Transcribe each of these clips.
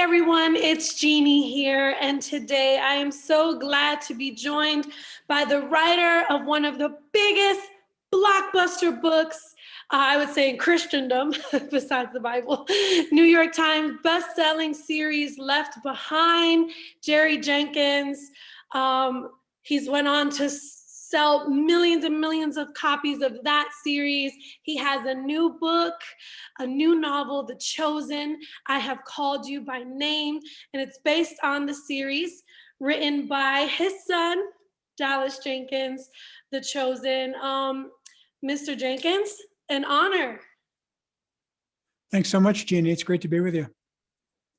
everyone, it's Jeannie here, and today I am so glad to be joined by the writer of one of the biggest blockbuster books, I would say in Christendom, besides the Bible, New York Times best-selling series Left Behind, Jerry Jenkins. He's went on to sell millions and millions of copies of that series. He has a new book, a new novel, The Chosen, I Have Called You by Name, and it's based on the series written by his son, Dallas Jenkins, The Chosen. Mr. Jenkins, an honor. Thanks so much, Jeannie. It's great to be with you.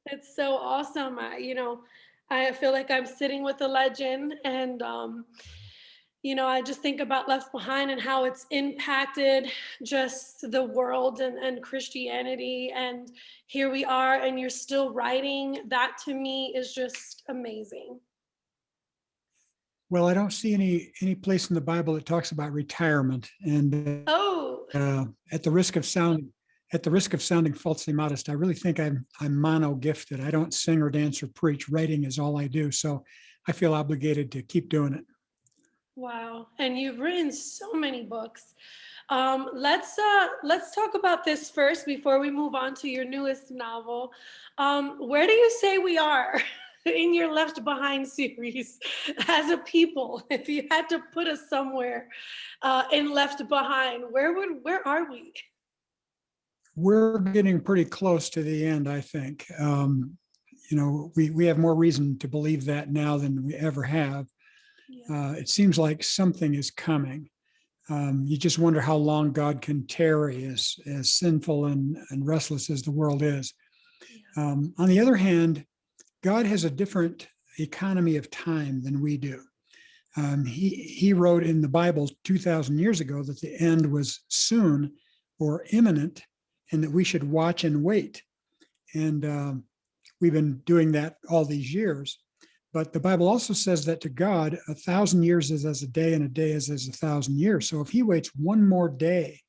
It's so awesome. I feel like I'm sitting with a legend, and I just think about Left Behind and how it's impacted just the world and Christianity. And here we are, and you're still writing. That to me is just amazing. Well, I don't see any place in the Bible that talks about retirement. And at the risk of sounding falsely modest, I really think I'm mono gifted. I don't sing or dance or preach. Writing is all I do. So I feel obligated to keep doing it. Wow. And you've written so many books. Let's talk about this first before we move on to your newest novel. Where do you say we are in your Left Behind series as a people? If you had to put us somewhere in Left Behind, where are we? We're getting pretty close to the end, I think. We have more reason to believe that now than we ever have. Yeah. It seems like something is coming. You just wonder how long God can tarry, as sinful and restless as the world is. Yeah. On the other hand, God has a different economy of time than we do. He wrote in the Bible 2,000 years ago that the end was soon or imminent, and that we should watch and wait. And we've been doing that all these years. But the Bible also says that to God, 1,000 years is as a day, and a day is as 1,000 years. So if he waits one more day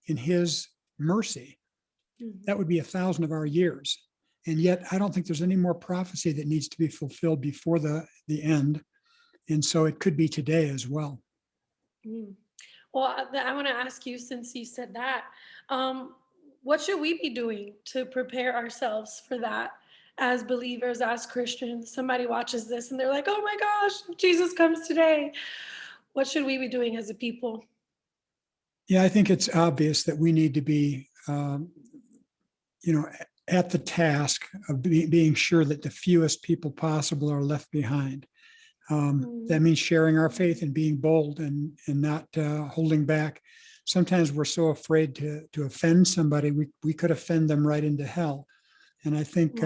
in his mercy, that would be 1,000 of our years. And yet I don't think there's any more prophecy that needs to be fulfilled before the end. And so it could be today as well. Well, I want to ask you, since you said that, what should we be doing to prepare ourselves for that? As believers, as Christians, somebody watches this and they're like, oh my gosh, Jesus comes today. What should we be doing as a people? Yeah, I think it's obvious that we need to be, at the task of being sure that the fewest people possible are left behind. That means sharing our faith and being bold and not holding back. Sometimes we're so afraid to offend somebody, we could offend them right into hell. And I think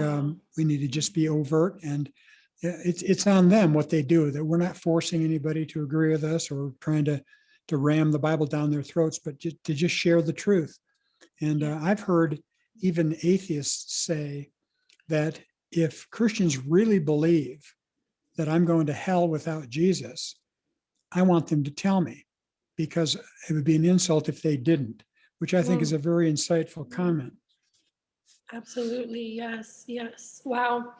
we need to just be overt, and it's on them what they do, that we're not forcing anybody to agree with us or trying to ram the Bible down their throats, but to just share the truth. And I've heard even atheists say that if Christians really believe that I'm going to hell without Jesus, I want them to tell me, because it would be an insult if they didn't, which I think is a very insightful comment. Absolutely. Yes. Yes. Wow.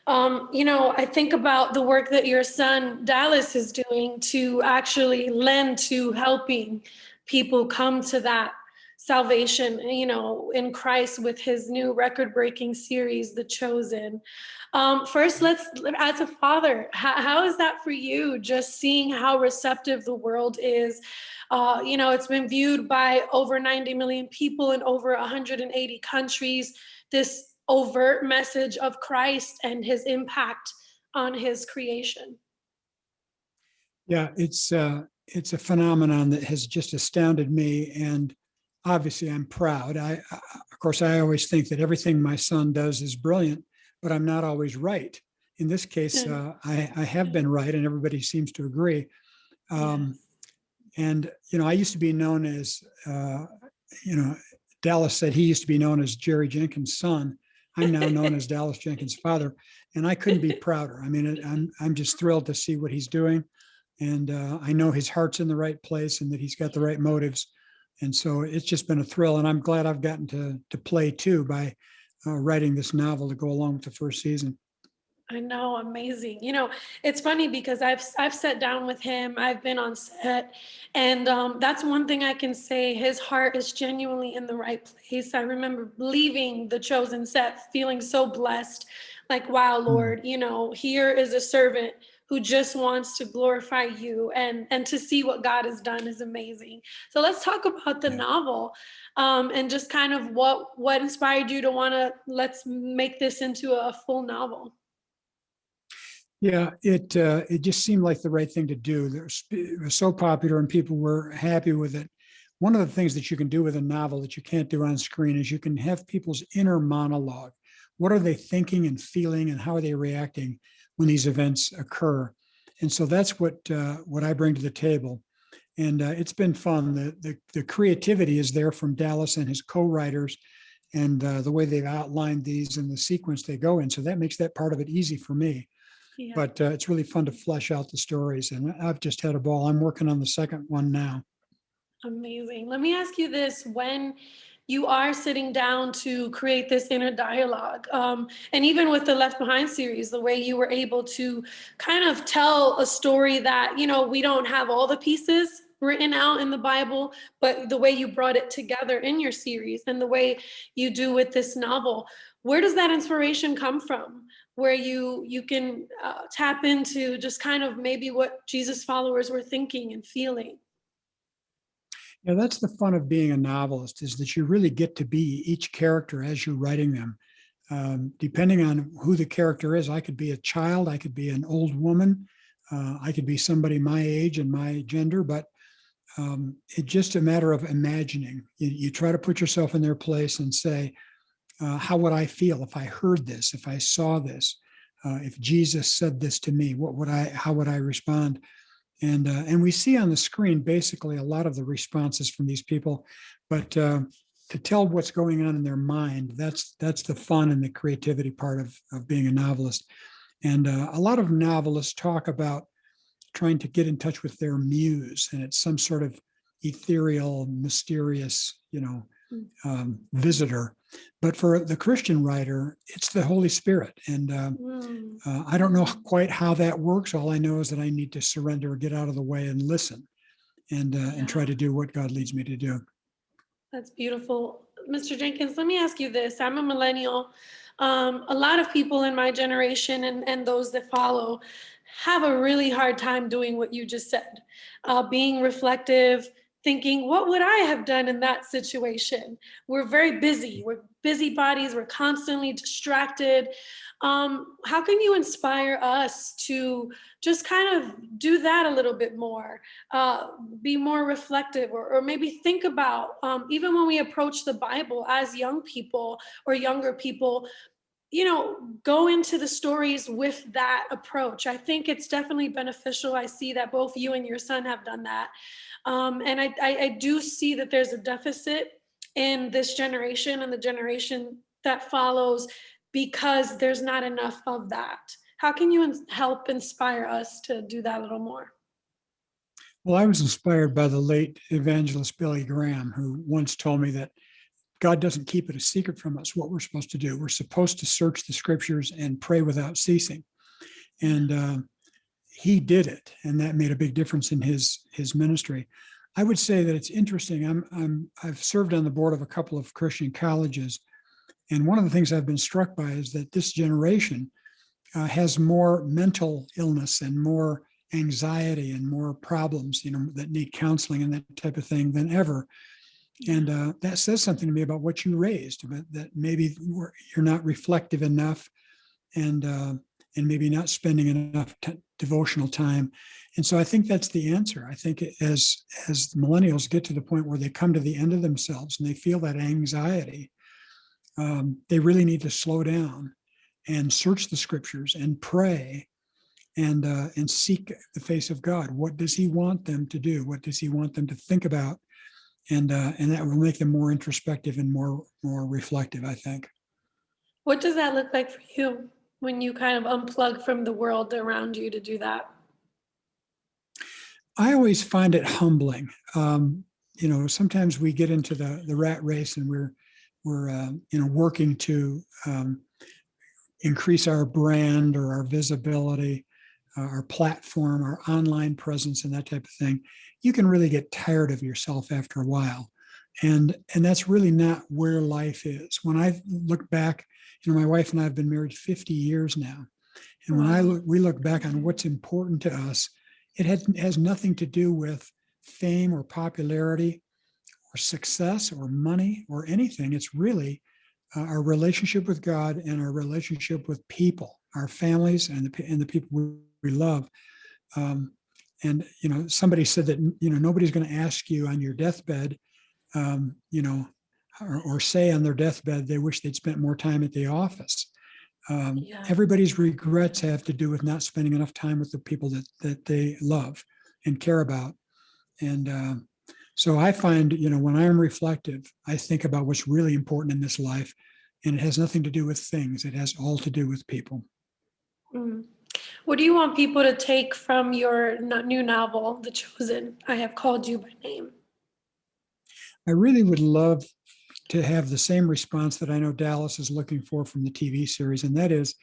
I think about the work that your son Dallas is doing to actually lend to helping people come to that salvation, in Christ, with his new record-breaking series, The Chosen. First, as a father, how is that for you, just seeing how receptive the world is? It's been viewed by over 90 million people in over 180 countries, this overt message of Christ and his impact on his creation. Yeah, it's a phenomenon that has just astounded me, and obviously I'm proud. Of course, I always think that everything my son does is brilliant, but I'm not always right. In this case, I have been right, and everybody seems to agree. And, I used to be known as, Dallas said he used to be known as Jerry Jenkins' son. I'm now known as Dallas Jenkins' father, and I couldn't be prouder. I mean, I'm just thrilled to see what he's doing. And I know his heart's in the right place and that he's got the right motives. And so it's just been a thrill. And I'm glad I've gotten to play too by writing this novel to go along with the first season. I know, amazing. It's funny because I've sat down with him. I've been on set, and that's one thing I can say. His heart is genuinely in the right place. I remember leaving the Chosen set feeling so blessed, like, wow, Mm. Lord, here is a servant who just wants to glorify you, and to see what God has done is amazing. So let's talk about the Yeah. novel, and just kind of what inspired you to want to let's make this into a full novel. Yeah, it just seemed like the right thing to do. It was so popular and people were happy with it. One of the things that you can do with a novel that you can't do on screen is you can have people's inner monologue. What are they thinking and feeling, and how are they reacting when these events occur? And so that's what I bring to the table. And it's been fun. The creativity is there from Dallas and his co-writers, and the way they've outlined these and the sequence they go in. So that makes that part of it easy for me. Yeah. But it's really fun to flesh out the stories. And I've just had a ball. I'm working on the second one now. Amazing. Let me ask you this. When you are sitting down to create this inner dialogue, and even with the Left Behind series, the way you were able to kind of tell a story that, we don't have all the pieces written out in the Bible, but the way you brought it together in your series and the way you do with this novel, where does that inspiration come from? Where you can tap into just kind of maybe what Jesus followers were thinking and feeling. Yeah, that's the fun of being a novelist, is that you really get to be each character as you're writing them. Depending on who the character is, I could be a child, I could be an old woman, I could be somebody my age and my gender, but it's just a matter of imagining. You try to put yourself in their place and say, how would I feel if I heard this, if I saw this, if Jesus said this to me, how would I respond? And we see on the screen basically a lot of the responses from these people, but to tell what's going on in their mind, that's the fun and the creativity part of being a novelist. And a lot of novelists talk about trying to get in touch with their muse, and it's some sort of ethereal, mysterious, visitor. But for the Christian writer, it's the Holy Spirit. And Mm. I don't know quite how that works. All I know is that I need to surrender, get out of the way, and listen, and try Yeah, to do what God leads me to do. that's beautiful. Mr. Jenkins, let me ask you this. I'm a millennial. A lot of people in my generation and those that follow have a really hard time doing what you just said, being reflective, thinking, what would I have done in that situation? We're very busy. We're busybodies. We're constantly distracted. How can you inspire us to just kind of do that a little bit more? Be more reflective, or maybe think about, even when we approach the Bible as young people or younger people, go into the stories with that approach. I think it's definitely beneficial. I see that both you and your son have done that. And I do see that there's a deficit in this generation and the generation that follows, because there's not enough of that. How can you help inspire us to do that a little more? Well, I was inspired by the late evangelist Billy Graham, who once told me that God doesn't keep it a secret from us what we're supposed to do. We're supposed to search the scriptures and pray without ceasing. And he did it, and that made a big difference in his ministry. I would say that it's interesting. I've served on the board of a couple of Christian colleges, and one of the things I've been struck by is that this generation has more mental illness and more anxiety and more problems, that need counseling and that type of thing than ever. And that says something to me about what you raised, that maybe you're not reflective enough, and maybe not spending enough devotional time. And so I think that's the answer. I think as the millennials get to the point where they come to the end of themselves and they feel that anxiety, they really need to slow down and search the scriptures and pray, and seek the face of God. What does He want them to do? What does He want them to think about? And that will make them more introspective and more reflective, I think. What does that look like for you when you kind of unplug from the world around you to do that? I always find it humbling. Sometimes we get into the rat race and we're working to increase our brand or our visibility, our platform, our online presence, and that type of thing, you can really get tired of yourself after a while. And that's really not where life is. When I look back, my wife and I have been married 50 years now. And when we look back on what's important to us, it has nothing to do with fame or popularity or success or money or anything. It's really our relationship with God and our relationship with people, our families and the people we love. And somebody said that nobody's going to ask you on your deathbed, or say on their deathbed they wish they'd spent more time at the office. Everybody's regrets have to do with not spending enough time with the people that they love and care about. And so I find, when I'm reflective, I think about what's really important in this life, and it has nothing to do with things. It has all to do with people. Mm. What do you want people to take from your new novel, The Chosen? I Have Called You by Name. I really would love to have the same response that I know Dallas is looking for from the TV series, and that is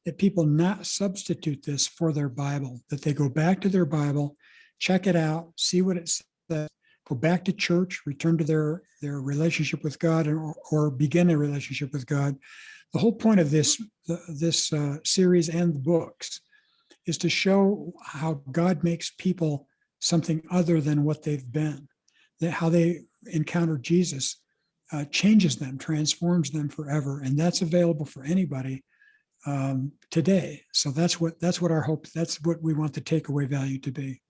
that people not substitute this for their Bible, that they go back to their Bible, check it out, see what it says, go back to church, return to their relationship with God, or begin a relationship with God. The whole point of this series and the books is to show how God makes people something other than what they've been, that how they encounter Jesus changes them, transforms them forever, and that's available for anybody today. So that's what our hope. That's what we want the takeaway value to be.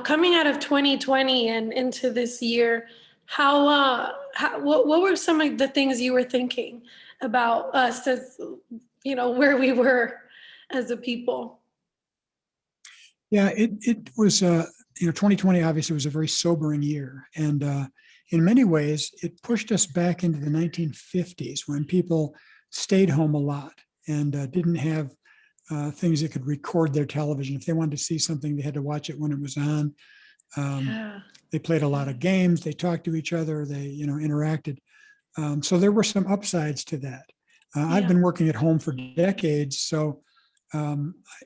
Coming out of 2020 and into this year, what were some of the things you were thinking about us as, where we were as a people? Yeah, it was, 2020 obviously was a very sobering year. And in many ways, it pushed us back into the 1950s when people stayed home a lot and didn't have things that could record their television. If they wanted to see something, they had to watch it when it was on. They played a lot of games. They talked to each other. They, interacted. So there were some upsides to that. I've been working at home for decades, so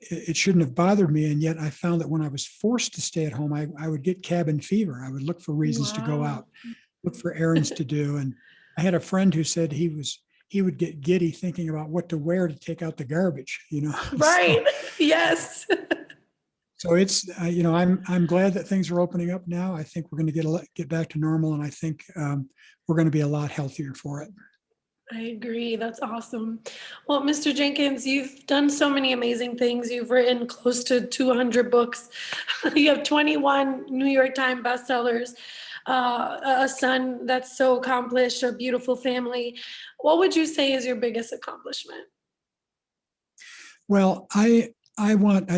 it shouldn't have bothered me. And yet I found that when I was forced to stay at home, I would get cabin fever. I would look for reasons to go out, look for errands to do. And I had a friend who said he would get giddy thinking about what to wear to take out the garbage, Right. Yes. So it's, I'm glad that things are opening up now. I think we're going to get back to normal. And I think we're going to be a lot healthier for it. I agree. That's awesome. Well, Mr. Jenkins, you've done so many amazing things. You've written close to 200 books. You have 21 New York Times bestsellers, a son that's so accomplished, a beautiful family. What would you say is your biggest accomplishment? Well, I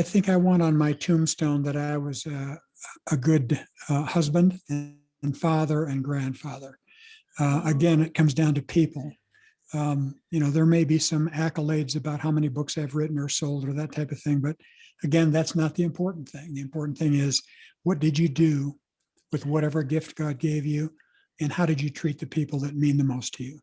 think I want on my tombstone that I was a good husband and father and grandfather. Again, it comes down to people. There may be some accolades about how many books I've written or sold or that type of thing. But again, that's not the important thing. The important thing is, what did you do with whatever gift God gave you? And how did you treat the people that mean the most to you?